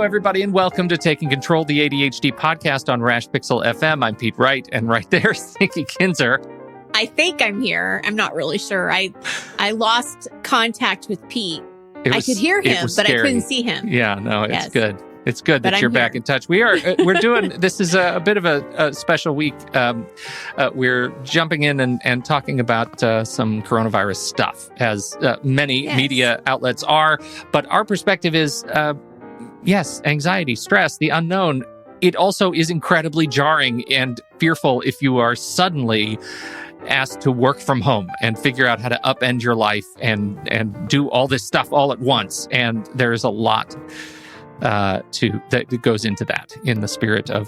everybody, and welcome to Taking Control, the ADHD podcast on Rash Pixel FM. I'm Pete Wright, and right there's Nikki Kinzer. I think I'm here. I'm not really sure. I lost contact with Pete. I could hear him, but I couldn't see him. Yeah, no, it's good. It's good that you're back in touch. We're doing, this is a bit of a special week. We're jumping in and talking about some coronavirus stuff, as many media outlets are. But our perspective is, yes, anxiety, stress, the unknown. It also is incredibly jarring and fearful if you are suddenly asked to work from home and figure out how to upend your life and do all this stuff all at once. And there's a lot that goes into that in the spirit of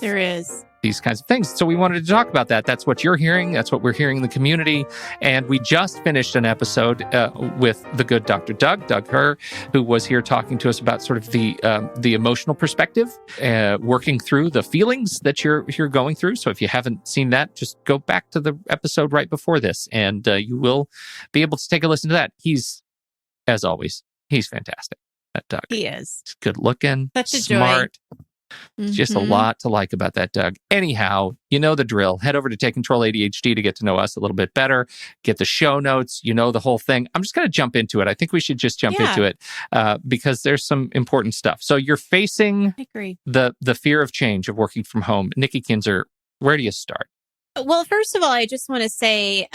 these kinds of things. So we wanted to talk about that. That's what you're hearing. That's what we're hearing in the community. And we just finished an episode with the good Dr. Doug Herr, who was here talking to us about sort of the emotional perspective, working through the feelings that you're going through. So if you haven't seen that, just go back to the episode right before this, and you will be able to take a listen to that. He's, as always, he's fantastic. That Doug. He is. He's good looking, such a smart. Joy. Just a lot to like about that, Doug. Anyhow, you know the drill. Head over to Take Control ADHD to get to know us a little bit better. Get the show notes. You know the whole thing. I'm just going to jump into it. I think we should just jump into it because there's some important stuff. So you're facing the fear of change, of working from home. Nikki Kinzer, where do you start? Well, first of all, I just want to say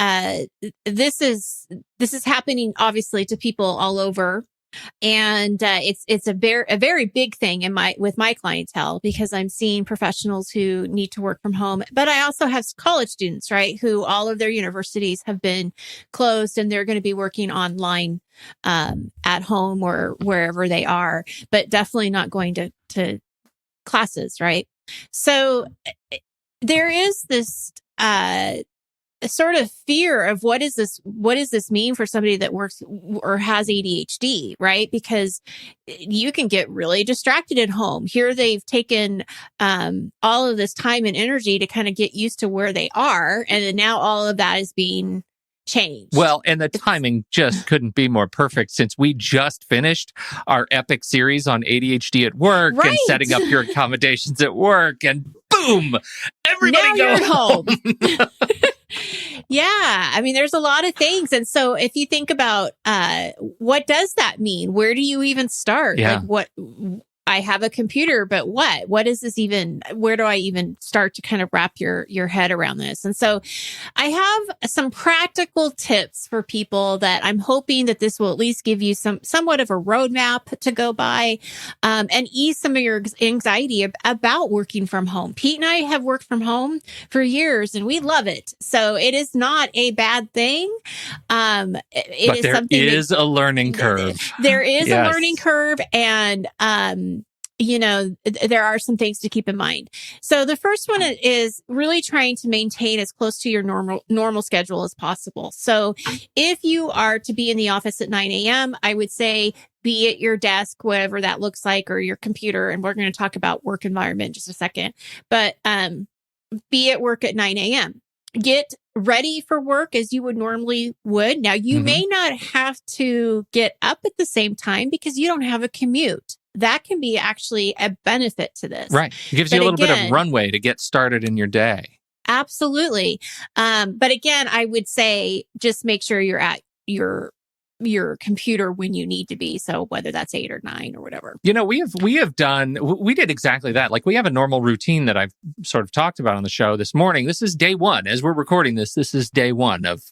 this is happening obviously to people all over. And it's a very big thing with my clientele, because I'm seeing professionals who need to work from home. But I also have college students, right, who all of their universities have been closed and they're going to be working online at home or wherever they are, but definitely not going to classes, right? So there is this a sort of fear of what does this mean for somebody that works or has ADHD, right? Because you can get really distracted at home. Here they've taken all of this time and energy to kind of get used to where they are, and then now all of that is being changed. Well, and the timing just couldn't be more perfect, since we just finished our epic series on ADHD at work and setting up your accommodations at work, and boom, everybody now you're home. Yeah, I mean, there's a lot of things. And so if you think about what does that mean? Where do you even start? Yeah. Like I have a computer, but what is this even? Where do I even start to kind of wrap your head around this? And so I have some practical tips for people that I'm hoping that this will at least give you somewhat of a roadmap to go by, and ease some of your anxiety about working from home. Pete and I have worked from home for years and we love it. So it is not a bad thing. But there is a learning curve. There is a learning curve, and there are some things to keep in mind. So the first one is really trying to maintain as close to your normal schedule as possible. So if you are to be in the office at 9 a.m., I would say be at your desk, whatever that looks like, or your computer. And we're going to talk about work environment in just a second. But be at work at 9 a.m. Get ready for work as you would normally would. Now, you may not have to get up at the same time because you don't have a commute. That can be actually a benefit to this. Right. It gives you a little bit of runway to get started in your day. Absolutely. But again, I would say just make sure you're at your computer when you need to be. So whether that's 8 or 9 or whatever. We did exactly that. Like, we have a normal routine that I've sort of talked about on the show this morning. This is day one. As we're recording this is day one of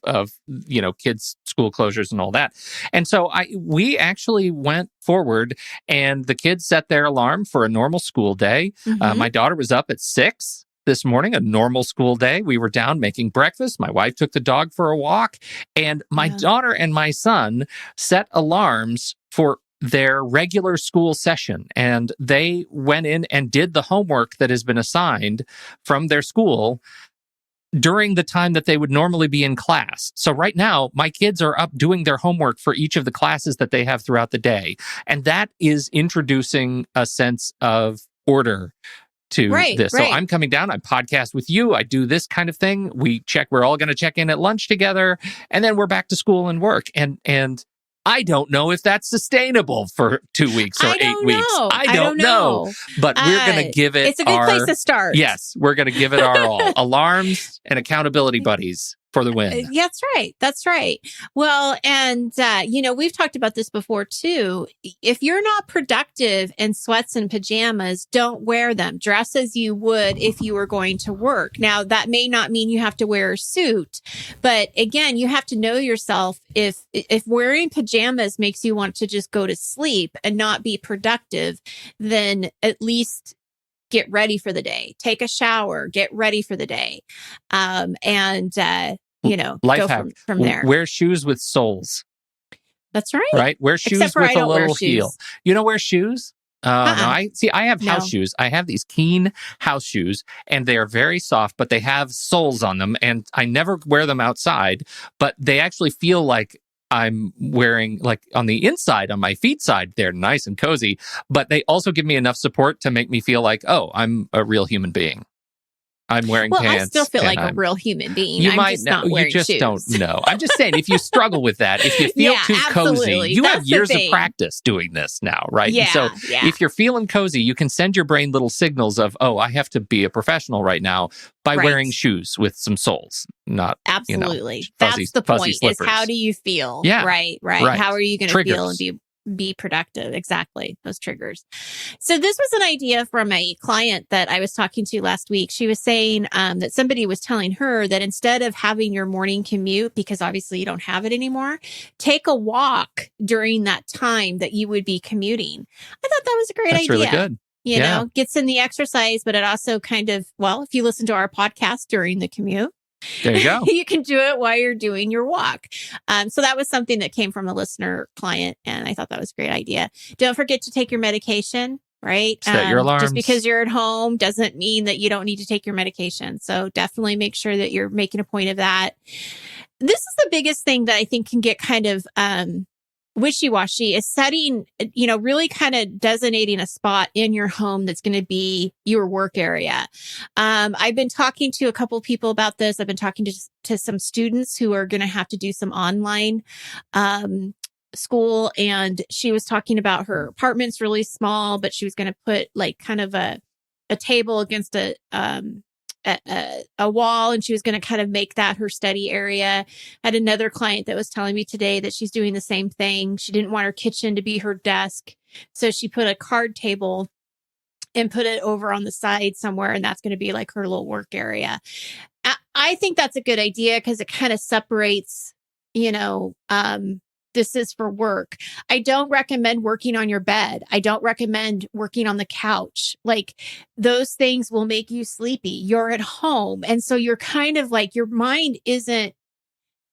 kids' school closures and all that. And so we actually went forward, and the kids set their alarm for a normal school day. My daughter was up at 6 this morning, a normal school day. We were down making breakfast. My wife took the dog for a walk, and my daughter and my son set alarms for their regular school session. And they went in and did the homework that has been assigned from their school during the time that they would normally be in class. So right now, my kids are up doing their homework for each of the classes that they have throughout the day. And that is introducing a sense of order to this. So I'm coming down, I podcast with you, I do this kind of thing. We're all going to check in at lunch together, and then we're back to school and work. And I don't know if that's sustainable for 2 weeks or 8 weeks. I don't know. But we're going to give it It's a good place to start. Yes, we're going to give it our all. Alarms and accountability buddies for the win. That's right. That's right. Well, and, we've talked about this before too. If you're not productive in sweats and pajamas, don't wear them. Dress as you would if you were going to work. Now, that may not mean you have to wear a suit, but again, you have to know yourself. If wearing pajamas makes you want to just go to sleep and not be productive, then at least get ready for the day, take a shower, get ready for the day. Life go hack. from there. Wear shoes with soles. That's right. Right? Wear shoes with a little heel. You don't wear shoes? No, I have house shoes. I have these Keen house shoes, and they are very soft, but they have soles on them, and I never wear them outside, but they actually feel like I'm wearing, like, on the inside, on my feet side, they're nice and cozy, but they also give me enough support to make me feel like, oh, I'm a real human being. I'm wearing pants. I still feel like a real human being. You might not wearing you just shoes. Don't know. I'm just saying, if you struggle with that, if you feel too cozy, you have years of practice doing this now, right? Yeah, and so if you're feeling cozy, you can send your brain little signals of, oh, I have to be a professional right now by wearing shoes with some soles, not absolutely. Fuzzy, that's the point. Slippers. Is how do you feel? Yeah, right. How are you going to feel and be productive? Exactly. Those triggers. So this was an idea from a client that I was talking to last week. She was saying that somebody was telling her that instead of having your morning commute, because obviously you don't have it anymore, take a walk during that time that you would be commuting. I thought that was a great idea. That's really good. You know, gets in the exercise, but it also kind of, if you listen to our podcast during the commute, there you go. You can do it while you're doing your walk. So that was something that came from a listener client, and I thought that was a great idea. Don't forget to take your medication, right? Set your alarms. Just because you're at home doesn't mean that you don't need to take your medication. So definitely make sure that you're making a point of that. This is the biggest thing that I think can get kind of wishy-washy, is setting, really kind of designating a spot in your home that's going to be your work area. I've been talking to a couple people about this. I've been talking to some students who are going to have to do some online school, and she was talking about her apartment's really small, but she was going to put like kind of a table against a wall, and she was going to kind of make that her study area. I had another client that was telling me today that she's doing the same thing. She didn't want her kitchen to be her desk, so she put a card table and put it over on the side somewhere, and that's going to be like her little work area. I think that's a good idea because it kind of separates, this is for work. I don't recommend working on your bed. I don't recommend working on the couch. Like, those things will make you sleepy. You're at home. And so you're kind of like, your mind isn't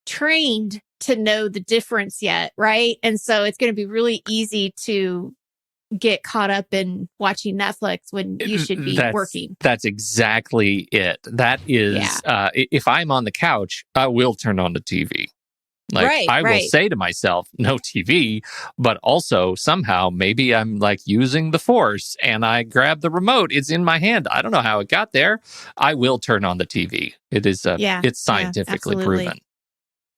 trained to know the difference yet, right? And so it's going to be really easy to get caught up in watching Netflix when you should be working. That's exactly it. That is, if I'm on the couch, I will turn on the TV. I will say to myself, no TV, but also somehow maybe I'm like using the force and I grab the remote. It's in my hand. I don't know how it got there. I will turn on the TV. It is, it's scientifically proven.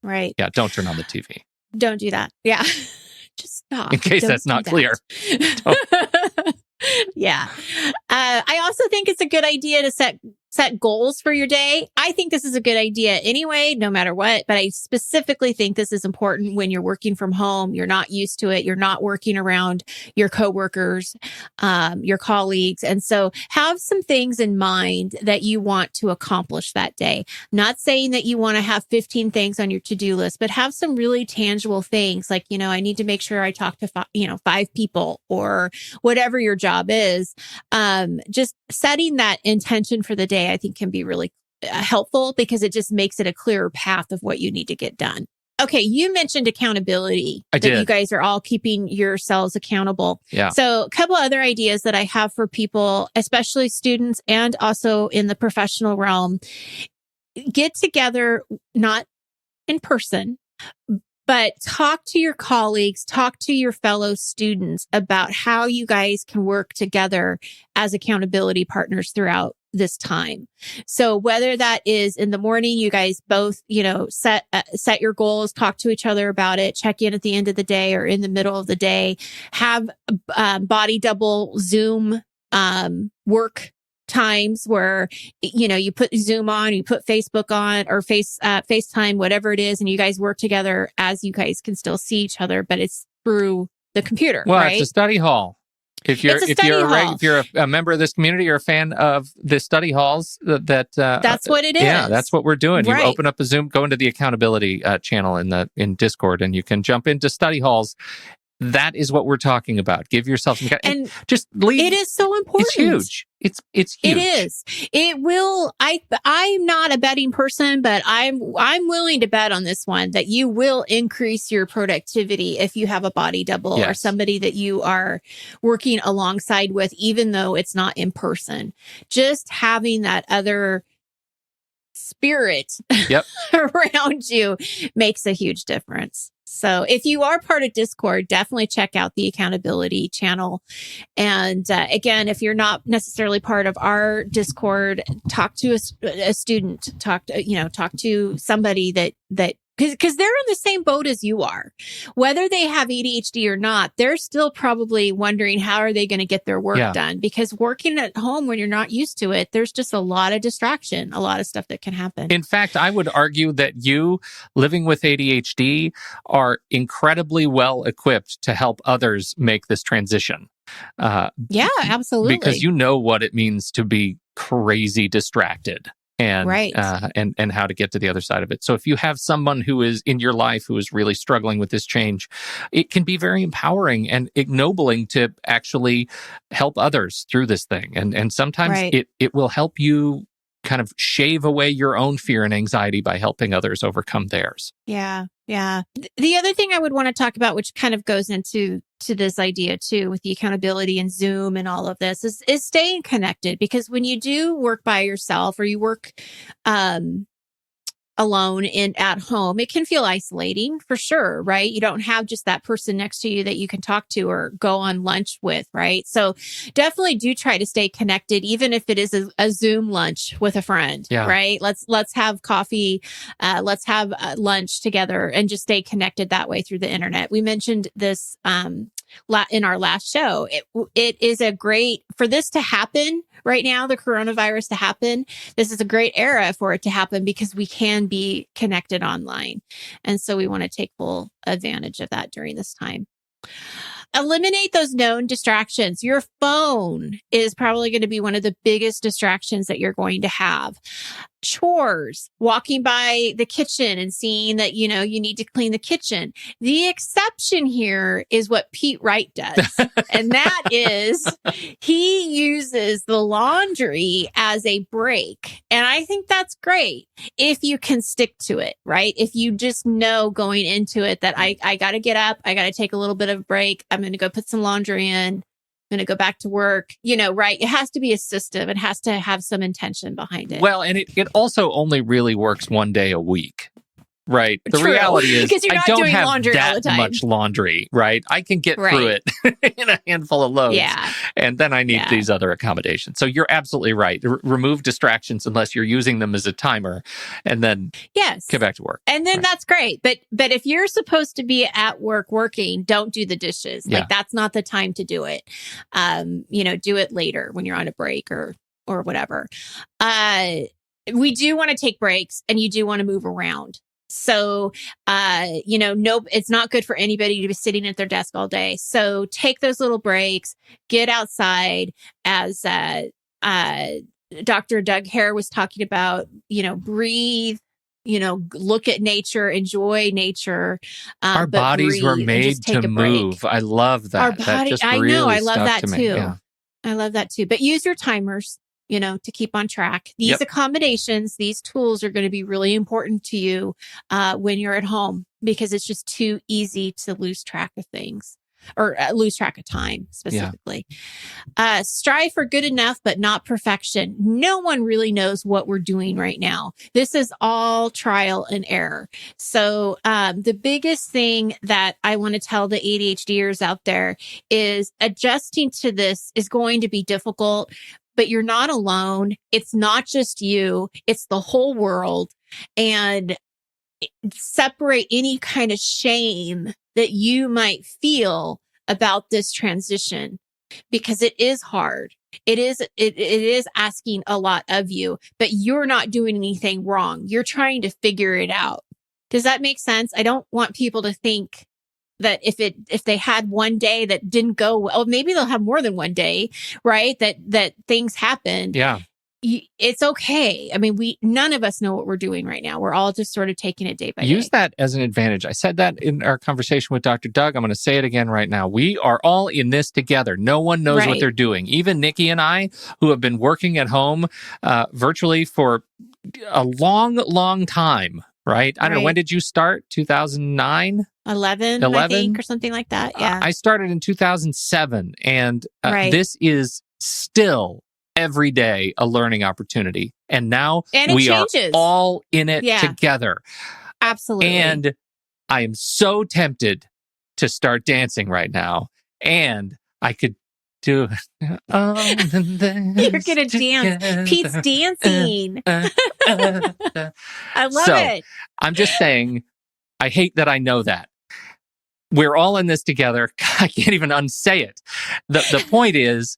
Right. Yeah. Don't turn on the TV. Don't do that. Yeah. Just stop. In case that's not clear. Yeah. I also think it's a good idea to set goals for your day. I think this is a good idea anyway, no matter what, but I specifically think this is important when you're working from home. You're not used to it. You're not working around your coworkers, your colleagues. And so have some things in mind that you want to accomplish that day. Not saying that you want to have 15 things on your to-do list, but have some really tangible things like, I need to make sure I talk to 5 people or whatever your job is. Just setting that intention for the day, I think, can be really helpful because it just makes it a clearer path of what you need to get done. Okay, you mentioned accountability. I did. You guys are all keeping yourselves accountable. Yeah. So a couple other ideas that I have for people, especially students and also in the professional realm. Get together, not in person, but talk to your colleagues, talk to your fellow students about how you guys can work together as accountability partners throughout this time. So whether that is in the morning, you guys both, set your goals, talk to each other about it, check in at the end of the day or in the middle of the day, have body double Zoom work times where, you put Zoom on, you put Facebook on or FaceTime, whatever it is. And you guys work together as you guys can still see each other, but it's through the computer. Well, right? It's a study hall. If you're a member of this community or a fan of the study halls, that's what it is. Yeah, that's what we're doing. Right. You open up a Zoom, go into the accountability channel in Discord, and you can jump into study halls. That is what we're talking about. Give yourself some and just leave. It is so important. It's huge. It's huge. It is. It will. I'm not a betting person, but I'm willing to bet on this one that you will increase your productivity if you have a body double or somebody that you are working alongside with, even though it's not in person. Just having that other spirit around you makes a huge difference. So if you are part of Discord, definitely check out the accountability channel. And again, if you're not necessarily part of our Discord, talk to a student, talk to somebody that because they're in the same boat as you are. Whether they have ADHD or not, they're still probably wondering how are they going to get their work done? Because working at home when you're not used to it, there's just a lot of distraction, a lot of stuff that can happen. In fact, I would argue that you living with ADHD are incredibly well equipped to help others make this transition. Yeah, absolutely. Because you know what it means to be crazy distracted. And and how to get to the other side of it. So if you have someone who is in your life who is really struggling with this change, it can be very empowering and ennobling to actually help others through this thing. And sometimes it will help you kind of shave away your own fear and anxiety by helping others overcome theirs. Yeah. Yeah. The other thing I would want to talk about, which kind of goes into this idea too, with the accountability and Zoom and all of this is staying connected, because when you do work by yourself or you work, alone at home, it can feel isolating for sure, right? You don't have just that person next to you that you can talk to or go on lunch with, right? So definitely do try to stay connected, even if it is a Zoom lunch with a friend, right? Let's have coffee, let's have lunch together and just stay connected that way through the internet. We mentioned this in our last show. It is for this to happen right now, the coronavirus to happen. This is a great era for it to happen because we can be connected online. And so we want to take full advantage of that during this time. Eliminate those known distractions. Your phone is probably going to be one of the biggest distractions that you're going to have. Chores, walking by the kitchen and seeing that, you need to clean the kitchen. The exception here is what Pete Wright does. And that is he uses the laundry as a break. And I think that's great if you can stick to it, right? If you just know going into it that I got to get up, I got to take a little bit of a break. I'm going to go put some laundry in. I'm going to go back to work, right? It has to be a system. It has to have some intention behind it. Well, and it also only really works one day a week, right? The reality is I don't have that much laundry, right? I can get through it in a handful of loads. Yeah. And then I need these other accommodations. So you're absolutely right. Remove distractions unless you're using them as a timer, and then get back to work. And then that's great. But if you're supposed to be at work working, don't do the dishes. Like that's not the time to do it. Do it later when you're on a break or whatever. We do want to take breaks, and you do want to move around. So, it's not good for anybody to be sitting at their desk all day. So take those little breaks, get outside, as Dr. Doug Hare was talking about, breathe, look at nature, enjoy nature. Our bodies were made to move. I love that. Our body, I know. I love that too. Yeah. I love that too. But use your timers, to keep on track. These accommodations, these tools are going to be really important to you when you're at home, because it's just too easy to lose track of things, or lose track of time specifically. Strive for good enough, but not perfection. No one really knows what we're doing right now. This is all trial and error. So the biggest thing that I want to tell the ADHDers out there is adjusting to this is going to be difficult. but you're not alone. It's not just you. It's the whole world. And separate any kind of shame that you might feel about this transition, because it is hard. It is asking a lot of you, but you're not doing anything wrong. You're trying to figure it out. Does that make sense? I don't want people to think that if they had one day that didn't go well, maybe they'll have more than one day, right? That things happened. Yeah. It's okay. I mean, none of us know what we're doing right now. We're all just sort of taking it day by day. Use that as an advantage. I said that in our conversation with Dr. Doug. I'm going to say it again right now. We are all in this together. No one knows what they're doing. Even Nikki and I, who have been working at home virtually for a long, long time, right? I don't know. When did you start? 2009? 11, I think, or something like that. Yeah. I started in 2007, and this is still every day a learning opportunity. And now we are all in it together. Absolutely. And I am so tempted to start dancing right now. And I could do you're going to dance. Pete's dancing. I love it. I'm just saying, I hate that I know that. We're all in this together. I can't even unsay it. The point is,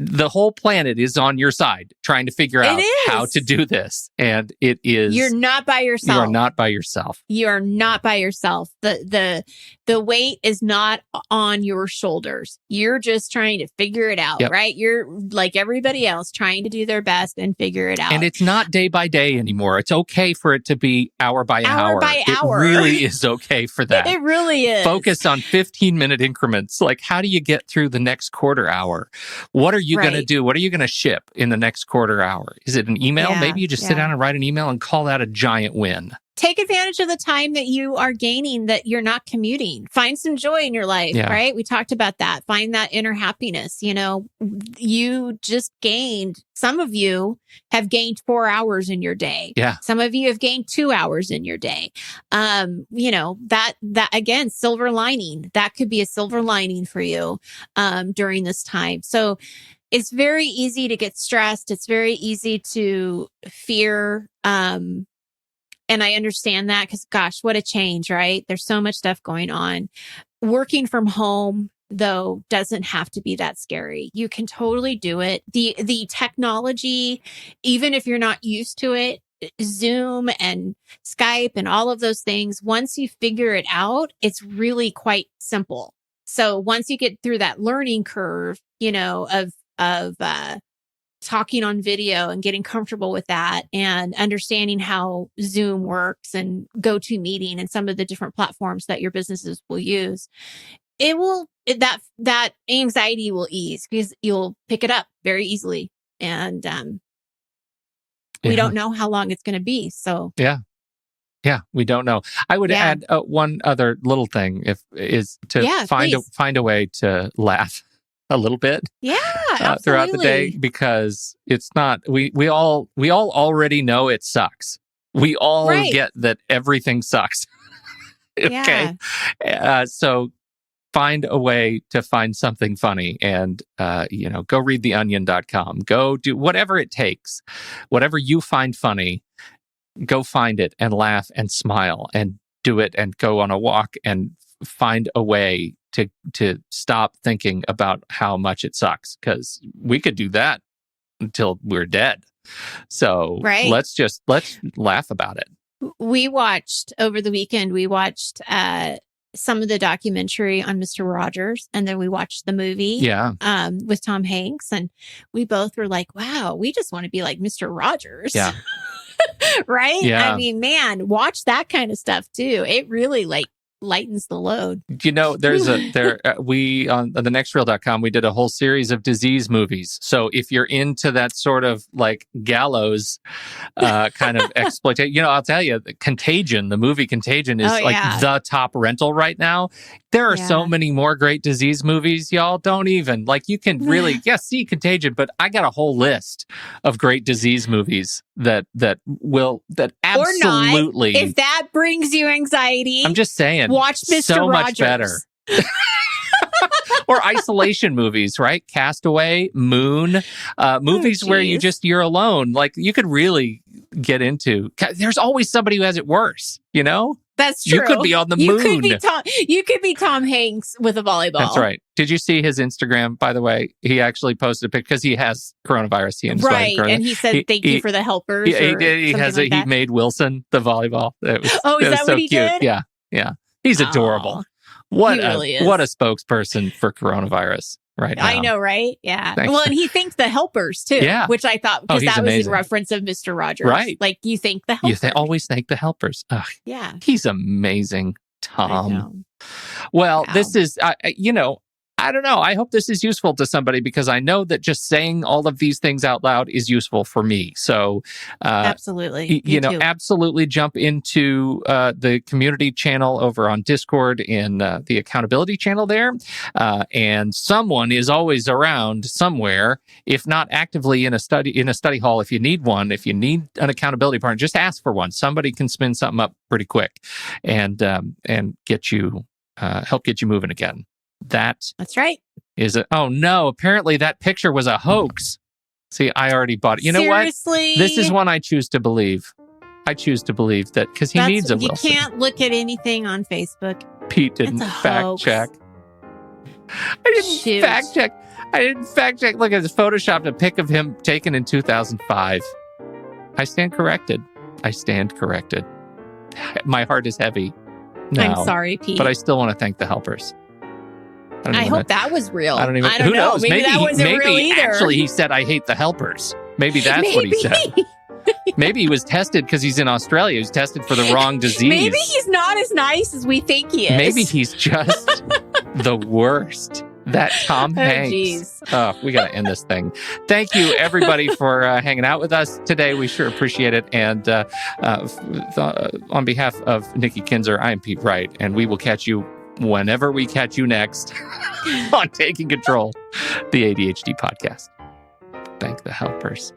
the whole planet is on your side trying to figure out how to do this. And it is... You're not by yourself. You are not by yourself. You are not by yourself. The weight is not on your shoulders. You're just trying to figure it out, right? You're like everybody else trying to do their best and figure it out. And it's not day by day anymore. It's okay for it to be hour by hour. By hour. It really is okay for that. It really is. Focus on 15-minute increments. Like, how do you get through the next quarter hour? What are you going to do? What are you going to ship in the next quarter hour? Is it an email? Maybe you just sit down and write an email and call that a giant win. Take advantage of the time that you are gaining, that you're not commuting. Find some joy in your life, right? We talked about that. Find that inner happiness. You know, you just gained, some of you have gained 4 hours in your day. Yeah. Some of you have gained 2 hours in your day. You know, that again, silver lining, that could be a silver lining for you, during this time. So it's very easy to get stressed. It's very easy to fear, and I understand that because, gosh, what a change, right? There's so much stuff going on. Working from home, though, doesn't have to be that scary. You can totally do it. The technology, even if you're not used to it, Zoom and Skype and all of those things, once you figure it out, it's really quite simple. So once you get through that learning curve, you know, of talking on video and getting comfortable with that and understanding how Zoom works and GoToMeeting and some of the different platforms that your businesses will use, that anxiety will ease because you'll pick it up very easily. And we don't know how long it's going to be. So yeah, we don't know. I would add one other little thing, find a way to laugh a little bit throughout the day, because it's not, we all already know it sucks. We all get that everything sucks. Okay. So find a way to find something funny and, go read theonion.com, go do whatever it takes, whatever you find funny, go find it and laugh and smile and do it and go on a walk and find a way to stop thinking about how much it sucks, because we could do that until we're dead. So let's laugh about it. We watched over the weekend, some of the documentary on Mr. Rogers, and then we watched the movie with Tom Hanks, and we both were like, wow, we just want to be like Mr. Rogers. Yeah. Right? Yeah. I mean, man, watch that kind of stuff too. It really lightens the load. You know, we on the nextreel.com, we did a whole series of disease movies. So if you're into that sort of like gallows kind of exploitation, I'll tell you, the movie Contagion is the top rental right now. There are so many more great disease movies, y'all. Don't even, you can really, see Contagion, but I got a whole list of great disease movies that absolutely. Or not, if that brings you anxiety. I'm just saying. Watch Mr. So Rogers. much better. Or isolation movies, right? Castaway, Moon, movies where you're alone. Like you could really get into. There's always somebody who has it worse, you know? That's true. You could be on the moon. You could be Tom Hanks with a volleyball. That's right. Did you see his Instagram, by the way? He actually posted a picture because he has coronavirus. Right. And he said, thank you for the helpers. He did. He made Wilson the volleyball. Is that what he did? Yeah. Yeah. He's adorable. What a spokesperson for coronavirus right now. I know, right? Yeah. Thanks. Well, and he thanked the helpers too, which I thought, because that was in reference of Mr. Rogers. Right. Like you thank the helpers. Always thank the helpers. Ugh, yeah. He's amazing, Tom. I know. Well, this is, I don't know. I hope this is useful to somebody because I know that just saying all of these things out loud is useful for me. So, absolutely, absolutely jump into the community channel over on Discord in the accountability channel there. And someone is always around somewhere, if not actively in a study hall. If you need one, if you need an accountability partner, just ask for one. Somebody can spin something up pretty quick and get you help get you moving again. That's right. Oh no, apparently that picture was a hoax. See, I already bought it. You know Seriously? What? This is one I choose to believe. I choose to believe that because he needs a Wilson. You can't look at anything on Facebook. Pete didn't fact check. I didn't fact check. Look, it's photoshopped a pic of him taken in 2005. I stand corrected. My heart is heavy now. I'm sorry, Pete. But I still want to thank the helpers. I hope that was real. I don't know. Who knows? Maybe that wasn't real either. Actually, he said, I hate the helpers. Maybe that's what he said. Maybe he was tested because he's in Australia. He was tested for the wrong disease. Maybe he's not as nice as we think he is. Maybe he's just the worst. That Tom Hanks. Geez. Oh, we got to end this thing. Thank you, everybody, for hanging out with us today. We sure appreciate it. And on behalf of Nikki Kinzer, I am Pete Wright, and we will catch you whenever we catch you next on Taking Control, the ADHD podcast. Thank the helpers.